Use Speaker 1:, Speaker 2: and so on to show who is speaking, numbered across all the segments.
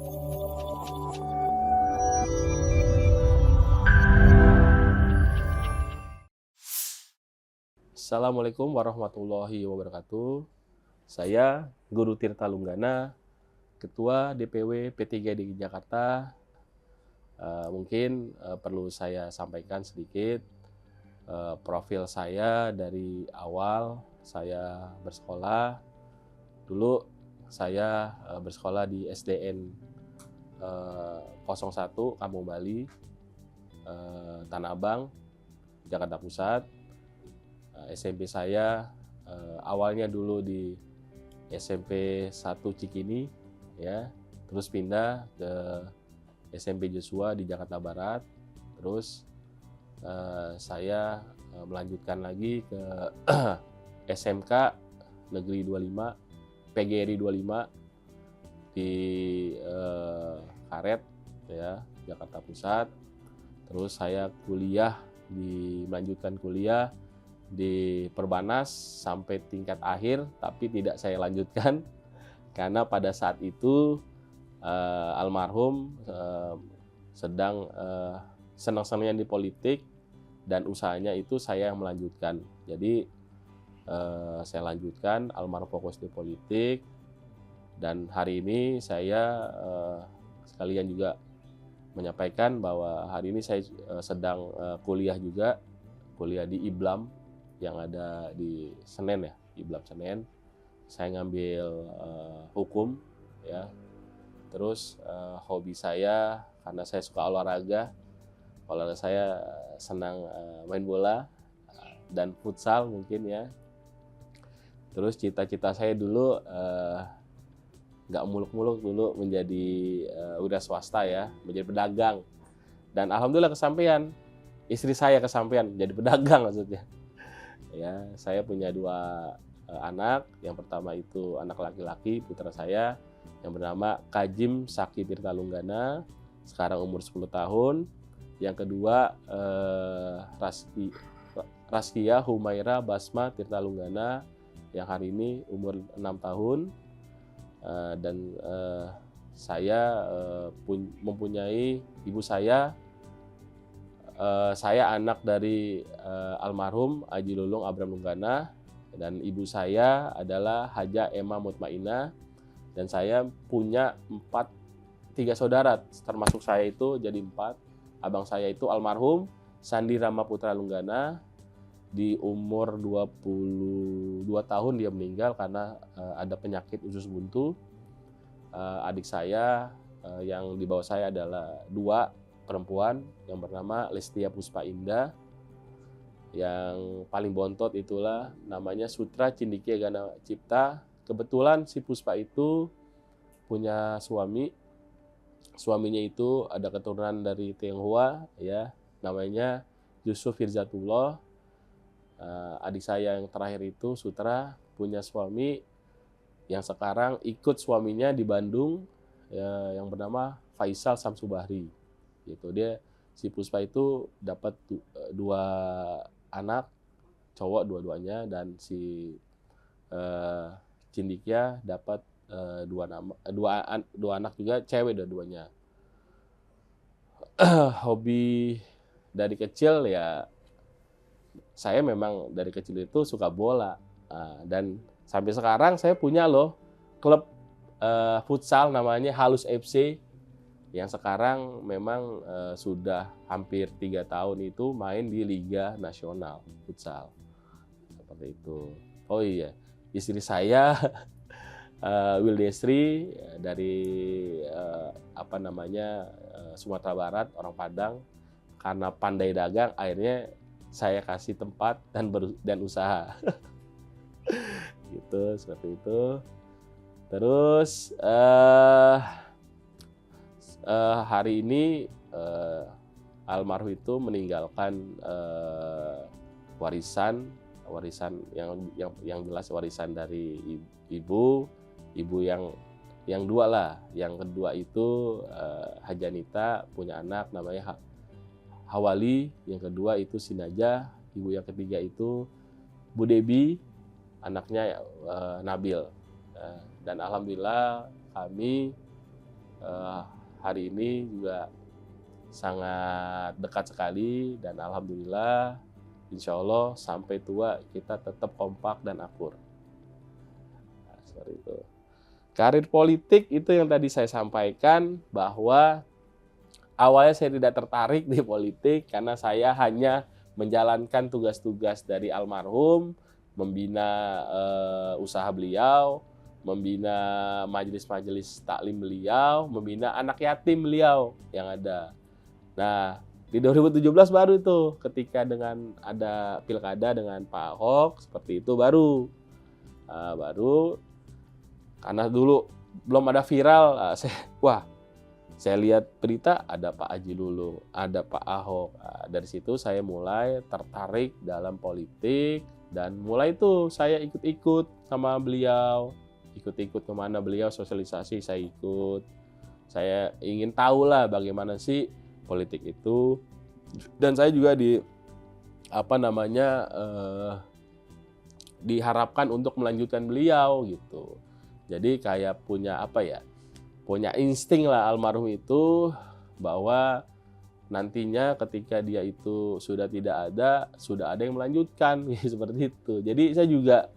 Speaker 1: Assalamualaikum warahmatullahi wabarakatuh. Saya Guru Tirta Lunggana, Ketua DPW P3 di Jakarta. Mungkin perlu saya sampaikan sedikit profil saya dari awal saya bersekolah. Dulu saya bersekolah di SDN 01 Kampung Bali, Tanah Abang, Jakarta Pusat. SMP saya awalnya dulu di SMP 1 Cikini, ya, terus pindah ke SMP Joshua di Jakarta Barat, terus saya melanjutkan lagi ke SMK Negeri 25, PGRI 25 di Karet, ya, Jakarta Pusat. Terus saya melanjutkan kuliah di Perbanas sampai tingkat akhir, tapi tidak saya lanjutkan karena pada saat itu almarhum sedang senang-senangnya di politik dan usahanya itu saya yang melanjutkan. Jadi saya lanjutkan, almarhum fokus di politik, dan hari ini saya sekalian juga menyampaikan bahwa hari ini saya sedang kuliah di IBLAM yang ada di Senen, ya, IBLAM Senen. Saya ngambil hukum, ya. Terus hobi saya, karena saya suka olahraga saya senang main bola dan futsal mungkin, ya. Terus cita-cita saya dulu nggak muluk-muluk dulu menjadi wira swasta, ya, menjadi pedagang. Dan alhamdulillah kesampaian, istri saya kesampaian jadi pedagang maksudnya. Ya, saya punya 2 anak. Yang pertama itu anak laki-laki, putra saya, yang bernama Kajim Saki Tirta Lunggana, sekarang umur 10 tahun. Yang kedua Raskia Humaira Basma Tirta Lunggana, yang hari ini umur 6 tahun. Dan saya mempunyai ibu saya. Saya anak dari almarhum Haji Lulung Abram Lunggana, dan ibu saya adalah Haja Emma Mutmainah, dan saya punya 3 saudara, termasuk saya itu jadi 4. Abang saya itu almarhum Sandi Rama Putra Lunggana, di umur 22 tahun dia meninggal karena ada penyakit usus buntu. Adik saya yang di bawah saya adalah 2 perempuan, yang bernama Lestia Puspa Indah, yang paling bontot itulah namanya Sutra Cindikia Gana Cipta. Kebetulan si Puspa itu punya suaminya itu ada keturunan dari Tionghoa, ya, namanya Yusuf Firzatullah. Adik saya yang terakhir itu Sutra punya suami yang sekarang ikut suaminya di Bandung, ya, yang bernama Faisal Samsubahri. Gitu. Si Puspa itu dapat 2 anak cowok dua-duanya, dan si Cindikia dapat 2 anak juga cewek dua-duanya. Hobi dari kecil, ya, saya memang dari kecil itu suka bola, dan sampai sekarang saya punya loh klub futsal namanya Halus FC, yang sekarang memang sudah hampir 3 tahun itu main di Liga Nasional Futsal. Seperti itu. Oh iya, istri saya Wildestri dari Sumatera Barat, orang Padang. Karena pandai dagang, akhirnya saya kasih tempat dan usaha. Gitu, seperti itu. Terus hari ini almarhum itu meninggalkan warisan yang jelas warisan dari ibu yang 2 lah. Yang kedua itu Hajanita punya anak namanya Hawali, yang kedua itu Sinaja, ibu yang ketiga itu Bu Debi, anaknya Nabil. Dan alhamdulillah kami eh, hari ini juga sangat dekat sekali, dan alhamdulillah insya Allah sampai tua kita tetap kompak dan akur. Nah, seperti itu. Karir politik itu yang tadi saya sampaikan, bahwa awalnya saya tidak tertarik di politik karena saya hanya menjalankan tugas-tugas dari almarhum, membina usaha beliau, membina majelis-majelis taklim beliau, membina anak yatim beliau yang ada. Nah, di 2017 baru itu, ketika dengan ada pilkada dengan Pak Ahok, seperti itu baru. Baru, karena dulu belum ada viral, saya lihat berita ada Pak Haji Lulung, ada Pak Ahok. Nah, dari situ saya mulai tertarik dalam politik, dan mulai itu saya ikut-ikut sama beliau, ikut-ikut kemana beliau sosialisasi saya ikut. Saya ingin tahu lah bagaimana sih politik itu, dan saya juga diharapkan untuk melanjutkan beliau gitu. Jadi kayak punya insting lah almarhum itu, bahwa nantinya ketika dia itu sudah tidak ada, sudah ada yang melanjutkan seperti itu. Jadi saya juga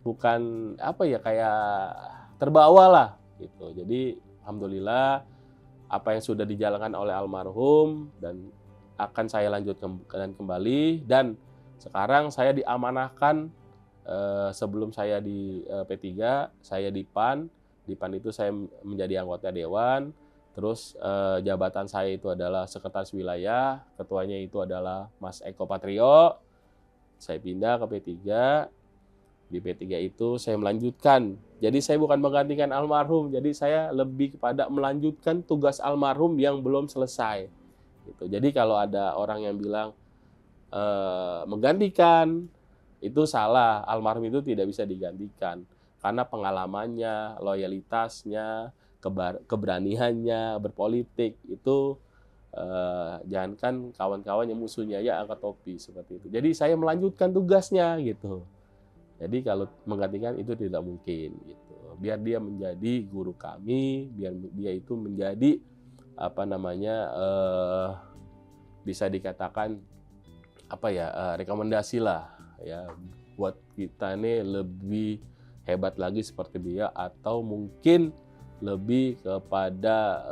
Speaker 1: bukan kayak terbawa lah gitu. Jadi alhamdulillah apa yang sudah dijalankan oleh almarhum dan akan saya lanjutkan kembali. Dan sekarang saya diamanahkan, sebelum saya di P3, saya di PAN. Di PAN itu saya menjadi anggota dewan. Terus jabatan saya itu adalah sekretaris wilayah, ketuanya itu adalah Mas Eko Patrio. Saya pindah ke P3. Di P3 itu saya melanjutkan. Jadi saya bukan menggantikan almarhum, jadi saya lebih kepada melanjutkan tugas almarhum yang belum selesai. Gitu. Jadi kalau ada orang yang bilang menggantikan, itu salah. Almarhum itu tidak bisa digantikan. Karena pengalamannya, loyalitasnya, keberaniannya berpolitik itu, jangankan kawan-kawan yang musuhnya ya angkat topi seperti itu. Jadi saya melanjutkan tugasnya gitu. Jadi kalau menggantikan itu tidak mungkin gitu. Biar dia menjadi guru kami, biar dia itu menjadi bisa dikatakan rekomendasi lah ya buat kita ini lebih hebat lagi seperti dia, atau mungkin lebih kepada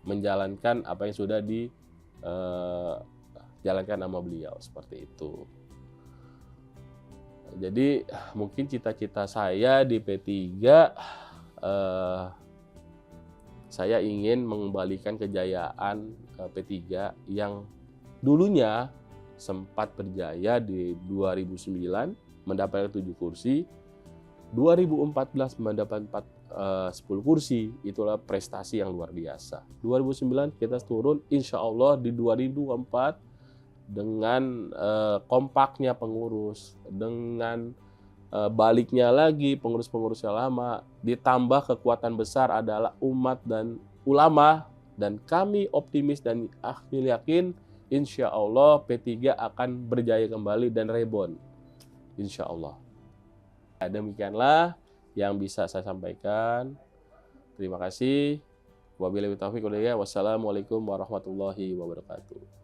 Speaker 1: menjalankan apa yang sudah dijalankan sama beliau seperti itu. Jadi mungkin cita-cita saya di P3, saya ingin mengembalikan kejayaan P3 yang dulunya sempat berjaya di 2009 mendapatkan 7 kursi, 2014 mendapatkan 10 kursi. Itulah prestasi yang luar biasa. 2009 kita turun, insya Allah di 2024 dengan kompaknya pengurus, dengan baliknya lagi pengurus-pengurus yang lama, ditambah kekuatan besar adalah umat dan ulama, dan kami optimis dan yakin insya Allah P3 akan berjaya kembali dan reborn, insya Allah. Demikianlah yang bisa saya sampaikan. Terima kasih. Wabillahi taufiq wal hidayah. Wassalamualaikum warahmatullahi wabarakatuh.